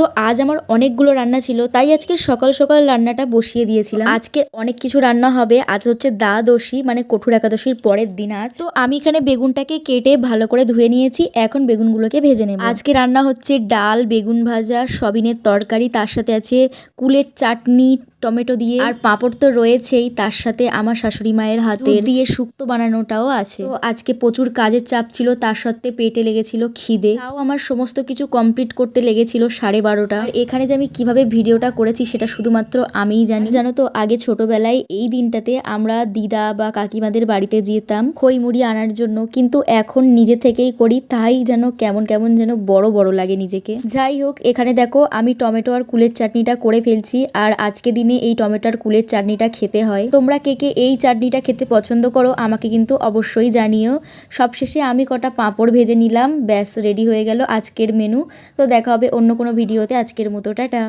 তো আজ আমার অনেকগুলো রান্না ছিল, তাই আজকে সকাল সকাল রান্নাটা বসিয়ে দিয়েছিলাম। আজকে অনেক কিছু রান্না হবে। আজ হচ্ছে দ্বাদশী, মানে কঠোর একাদশীর পরের দিন আজ। তো আমি এখানে বেগুনটাকে কেটে ভালো করে ধুয়ে নিয়েছি, এখন বেগুনগুলোকে ভেজে নেব। আজকে রান্না হচ্ছে ডাল, বেগুন ভাজা, সয়াবিনের তরকারি, তার সাথে আছে কুলের চাটনি টমেটো দিয়ে, আর পাঁপড় তো রয়েছেই, তার সাথে আমার শাশুড়ি মায়ের হাতে দিয়ে শুক্তো বানানোটাও আছে। তো আজকে প্রচুর কাজের চাপ ছিল, তার সত্ত্বে পেটে লেগেছিল খিদে, তাও আমার সমস্ত কিছু কমপ্লিট করতে লেগেছিল 12:30। আর এখানে যে আমি কিভাবে ভিডিওটা করেছি সেটা শুধুমাত্র আমিই জানি। জানো তো, আগে ছোটবেলায় এই দিনটাতে আমরা দিদা বা কাকিমাদের বাড়িতে যেতাম খই মুড়ি আনার জন্য, কিন্তু এখন নিজে থেকেই করি, তাই যেন কেমন কেমন যেন বড় বড় লাগে নিজেকে। যাই হোক, এখানে দেখো আমি টমেটো আর কুলের চাটনিটা করে ফেলছি, আর আজকে দিনে এই টমেটো আর কুলের চাটনিটা খেতে হয়। তোমরা কে কে এই চাটনিটা খেতে পছন্দ করো আমাকে কিন্তু অবশ্যই জানিও। সবশেষে আমি কটা পাঁপড় ভেজে নিলাম, ব্যাস রেডি হয়ে গেল আজকের মেনু। তো দেখা হবে অন্য কোনো ভিডিওতে। আজকের মতো টাটা।